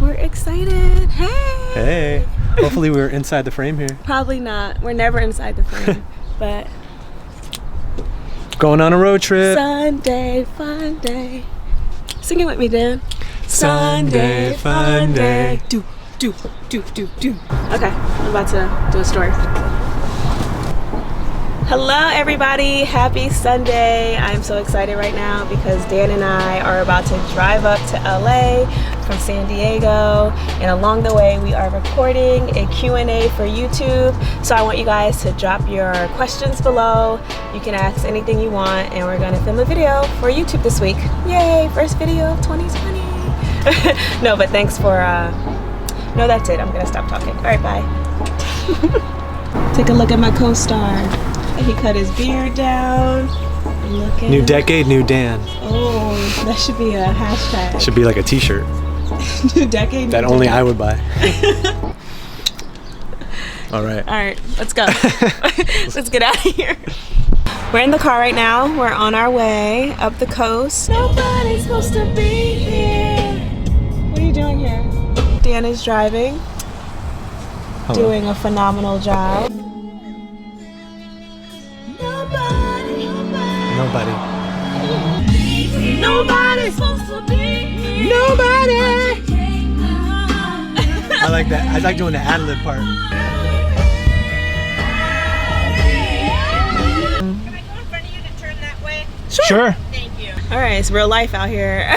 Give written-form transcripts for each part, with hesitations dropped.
We're excited. Hey! Hey! Hopefully we're inside the frame here. Probably not. We're never inside the frame. But going on a road trip. Sunday, fun day. Sing it with me, Dan. Sunday, fun day. Do. Okay, I'm about to do a story. Hello everybody, happy Sunday. I'm so excited right now because Dan and I are about to drive up to LA from San Diego, and along the way we are recording a Q&A for YouTube. So I want you guys to drop your questions below. You can ask anything you want, and we're gonna film a video for YouTube this week. Yay, first video of 2020. No, but thanks for no, that's it. I'm gonna stop talking. All right, bye. Take a look at my co-star. He cut his beard down. Looking. New decade, new Dan. Oh, that should be a hashtag. Should be like a t-shirt. New decade, new that only I would buy. All right, let's go. Let's get out of here. We're in the car right now. We're on our way up the coast. Nobody's supposed to be here. What are you doing here? Dan is driving. Hello. Doing a phenomenal job. Nobody's supposed to be here. Nobody. I like that. I like doing the ad-lib part. Can I go in front of you to turn that way? Sure. Thank you. All right, it's real life out here.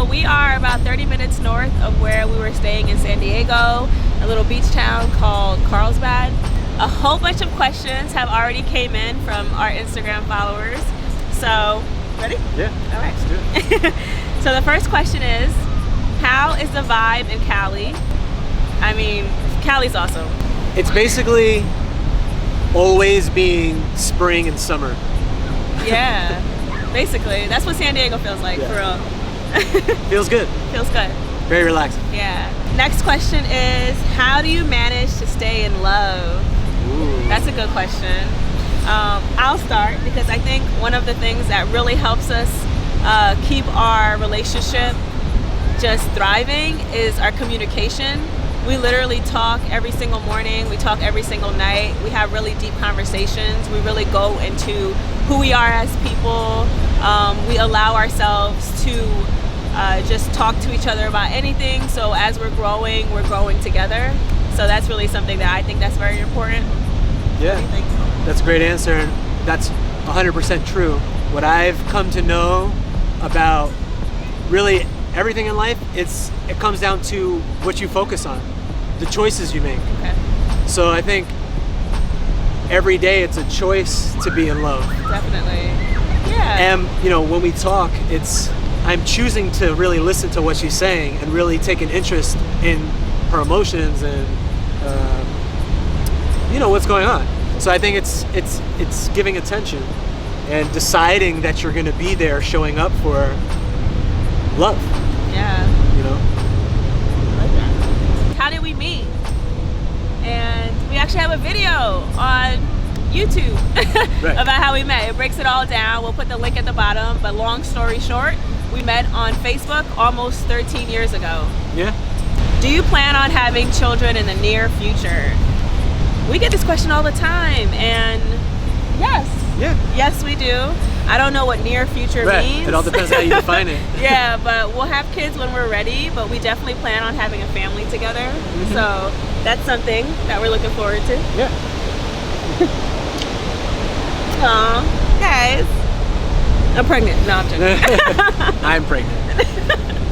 We are about 30 minutes north of where we were staying in San Diego, a little beach town called Carlsbad. A whole bunch of questions have already came in from our Instagram followers. So, ready? Yeah. All right. Let's do it. So the first question is, how is the vibe in Cali? I mean, Cali's awesome. It's basically always being spring and summer. Yeah, basically. That's what San Diego feels like, for real. Feels good. Feels good. Very relaxing. Yeah. Next question is, how do you manage to stay in love? Ooh. That's a good question. I'll start because I think one of the things that really helps us keep our relationship just thriving is our communication. We literally talk every single morning. We talk every single night. We have really deep conversations. We really go into who we are as people. We allow ourselves to just talk to each other about anything. So as we're growing together. So that's really something that I think that's very important. Yeah, What do you think? that's a great answer. And that's 100% true. What I've come to know about really everything in life, it comes down to what you focus on, the choices you make. Okay. So I think every day it's a choice to be in love. Definitely. Yeah. And when we talk, I'm choosing to really listen to what she's saying and really take an interest in her emotions and what's going on. So I think it's giving attention and deciding that you're going to be there, showing up for love. Yeah. Like that. How did we meet? And we actually have a video on YouTube Right. about how we met. It breaks it all down. We'll put the link at the bottom, but long story short, we met on Facebook almost 13 years ago. Yeah. Do you plan on having children in the near future? We get this question all the time, and yes. Yeah. Yes, we do. I don't know what near future means. It all depends how you define it. Yeah, but we'll have kids when we're ready, but we definitely plan on having a family together. Mm-hmm. So that's something that we're looking forward to. Yeah. Aw, guys. I'm pregnant. No, I'm joking. I'm pregnant.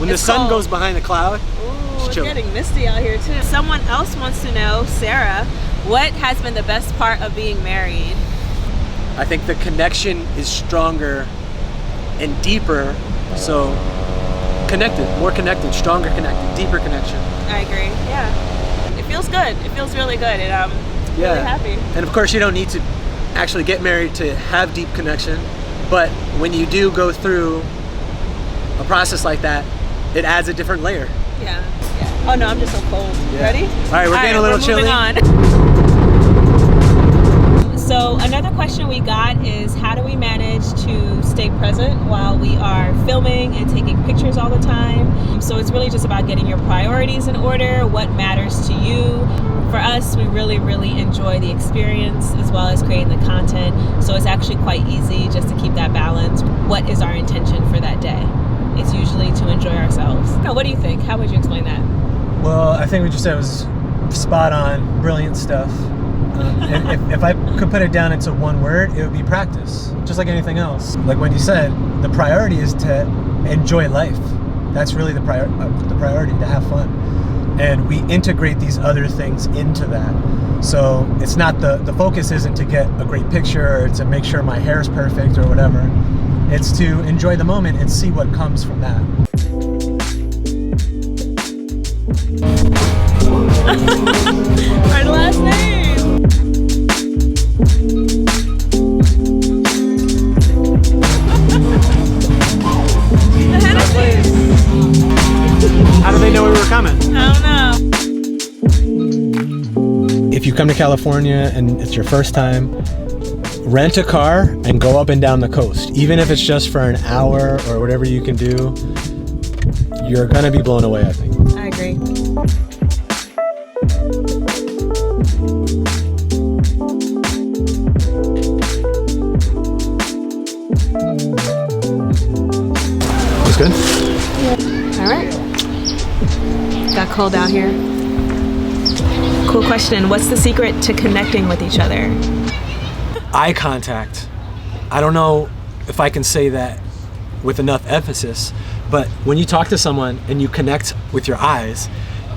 When the It's sun cold. goes behind the cloud, Ooh, it's chill. getting misty out here too. Someone else wants to know, Sarah, what has been the best part of being married? I think the connection is stronger and deeper. So more connected, stronger connected, deeper connection. I agree. Yeah. It feels good. It feels really good, and I'm really happy. And of course, you don't need to actually get married to have deep connection, but when you do go through a process like that, it adds a different layer. Yeah. Oh no, I'm just so cold. Yeah. Ready? All right, we're getting a little chilly. So another question we got is, how do we manage to stay present while we are filming and taking pictures all the time? So it's really just about getting your priorities in order, what matters to you. For us, we really, really enjoy the experience as well as creating the content. So it's actually quite easy just to keep that balance. What is our intention for that day? It's usually to enjoy ourselves. Now, what do you think? How would you explain that? Well, I think what you said was spot on, brilliant stuff. If I could put it down into one word, it would be practice. Just like anything else. Like Wendy said, the priority is to enjoy life. That's really the priority, to have fun. And we integrate these other things into that. So it's not the focus isn't to get a great picture or to make sure my hair is perfect or whatever. It's to enjoy the moment and see what comes from that. Our last name. How do they know we were coming? I don't know. If you come to California and it's your first time, rent a car and go up and down the coast. Even if it's just for an hour or whatever you can do, you're gonna be blown away, I think. I agree. That's good. All right. Got cold out here. Cool question. What's the secret to connecting with each other? Eye contact. I don't know if I can say that with enough emphasis, but when you talk to someone and you connect with your eyes,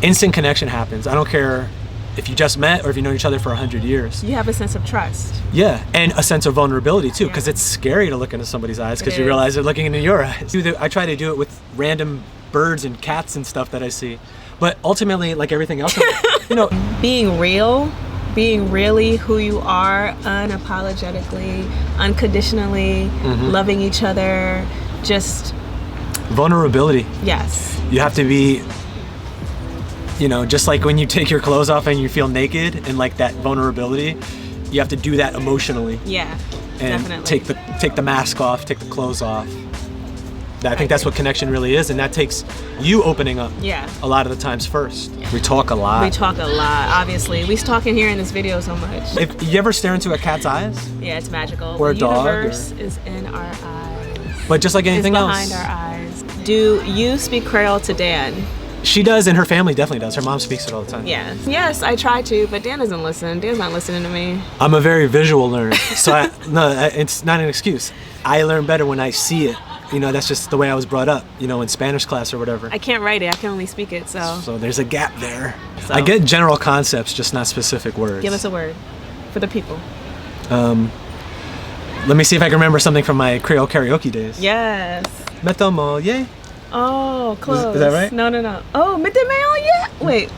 instant connection happens. I don't care if you just met or if you've known each other for 100 years. You have a sense of trust. Yeah, and a sense of vulnerability too, because it's scary to look into somebody's eyes because you realize they're looking into your eyes. I try to do it with random birds and cats and stuff that I see, but ultimately, like everything else, you know, being real, being really who you are, unapologetically, unconditionally, loving each other, just vulnerability. Yes. You have to be, you know, just like when you take your clothes off and you feel naked, and like that vulnerability, you have to do that emotionally. Yeah, and definitely. take the mask off, take the clothes off. I think that's what connection really is, and that takes you opening up. Yeah. A lot of the times first. Yeah. We talk a lot. We talk a lot, obviously. We talk in here in this video so much. If you ever stare into a cat's eyes? Yeah, it's magical. Or a dog. The universe is in our eyes. But just like anything else. It's behind our eyes. Do you speak Creole to Dan? She does, and her family definitely does. Her mom speaks it all the time. Yeah. Yes, I try to, but Dan doesn't listen. Dan's not listening to me. I'm a very visual learner, so it's not an excuse. I learn better when I see it. You know, that's just the way I was brought up, you know, in Spanish class or whatever. I can't write it, I can only speak it, so. So there's a gap there. So. I get general concepts, just not specific words. Give us a word for the people. Let me see if I can remember something from my Creole karaoke days. Yes. Mettons yeah. Oh, close. Is that right? No. Oh, mettez yeah. Wait.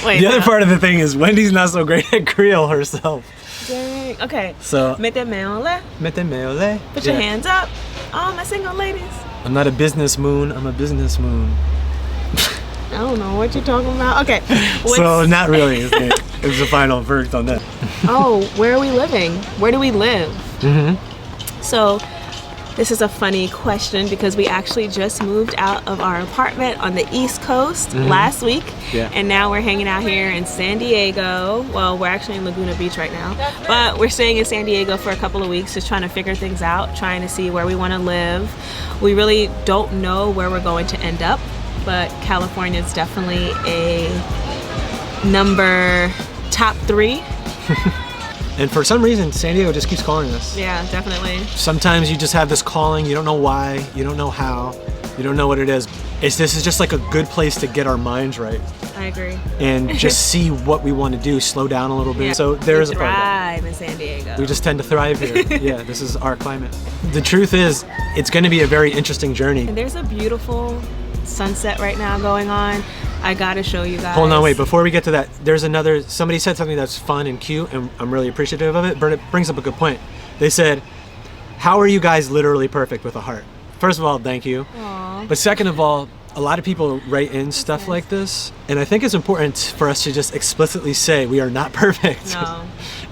Wait. The other part of the thing is Wendy's not so great at Creole herself. Dang. Okay. So. Mettez là. Mettez Put your hands up. Oh, my single ladies. I'm not a business moon. I'm a business moon. I don't know what you're talking about. Okay. So not really is the final verdict on that. Oh, where are we living? Where do we live? So this is a funny question because we actually just moved out of our apartment on the East Coast last week. Yeah. And now we're hanging out here in San Diego. Well, we're actually in Laguna Beach right now. But we're staying in San Diego for a couple of weeks, just trying to figure things out, trying to see where we want to live. We really don't know where we're going to end up, but California is definitely a top 3. And for some reason, San Diego just keeps calling us. Yeah, definitely. Sometimes you just have this calling, you don't know why, you don't know how, you don't know what it is, this is just like a good place to get our minds right I agree. and just see what we want to do, slow down a little bit. Yeah. So there's We a part of that. thrive in San Diego. We just tend to thrive here. Yeah, this is our climate. The truth is, it's going to be a very interesting journey. And there's a beautiful sunset right now going on. I gotta show you guys. Hold on, wait. Before we get to that, there's another. Somebody said something that's fun and cute, and I'm really appreciative of it. But it brings up a good point. They said, "How are you guys literally perfect with a heart?" First of all, thank you. Aww. But second of all, a lot of people write in stuff like this, and I think it's important for us to just explicitly say we are not perfect No.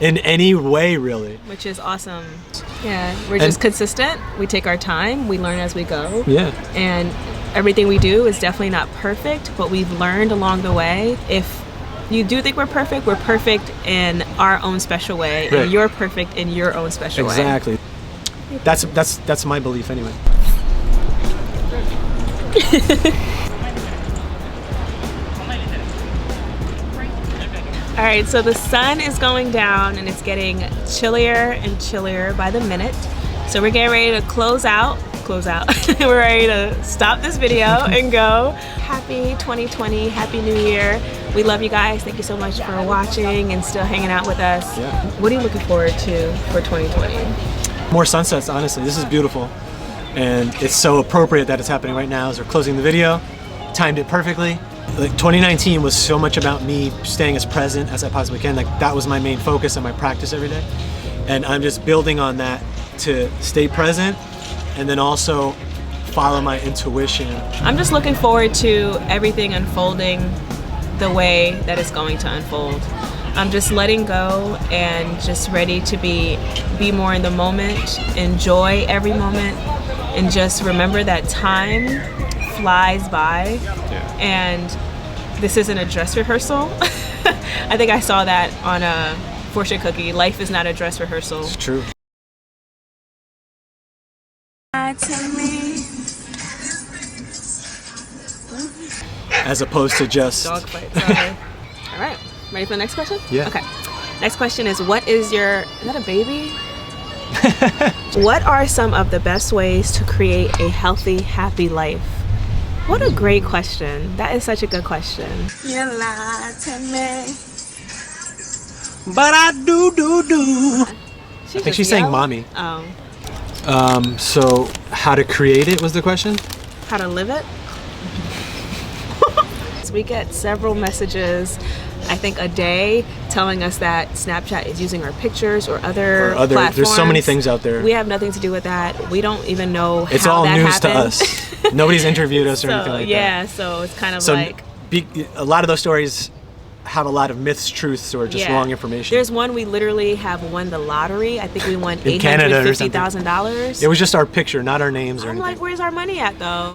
in any way, really. Which is awesome. Yeah, we're just consistent. We take our time. We learn as we go. Yeah. And everything we do is definitely not perfect, but we've learned along the way. If you do think we're perfect in our own special way, Right. and you're perfect in your own special way. Exactly. That's my belief anyway. All right, so the sun is going down and it's getting chillier and chillier by the minute. So we're getting ready to close out. We're ready to stop this video and go. Happy 2020, Happy New Year. We love you guys. Thank you so much for watching and still hanging out with us. Yeah. What are you looking forward to for 2020? More sunsets, honestly. This is beautiful. And it's so appropriate that it's happening right now as we're closing the video. Timed it perfectly. Like 2019 was so much about me staying as present as I possibly can. Like that was my main focus and my practice every day. And I'm just building on that to stay present and then also follow my intuition. I'm just looking forward to everything unfolding the way that it's going to unfold. I'm just letting go and just ready to be more in the moment, enjoy every moment, and just remember that time flies by. Yeah. And this isn't a dress rehearsal. I think I saw that on a fortune cookie. Life is not a dress rehearsal. It's true. As opposed to just Dog fight, sorry. All right, ready for the next question? Yeah. Okay. Next question is is that a baby? What are some of the best ways to create a healthy, happy life? What a great question. That is such a good question. You lied to me. But I do. I think she's saying mommy. Oh. So how to create it was the question? How to live it? We get several messages, I think a day, telling us that Snapchat is using our pictures or other platforms. There's so many things out there. We have nothing to do with that. We don't even know It's how all that news happened. to us. Nobody's interviewed us or anything like that. Yeah, so it's kind of So like... a lot of those stories have a lot of myths, truths, or just wrong information. There's one we literally have won the lottery. I think we won In Canada or something. $850,000. It was just our picture, not our names or I'm anything. like, where's our money at though?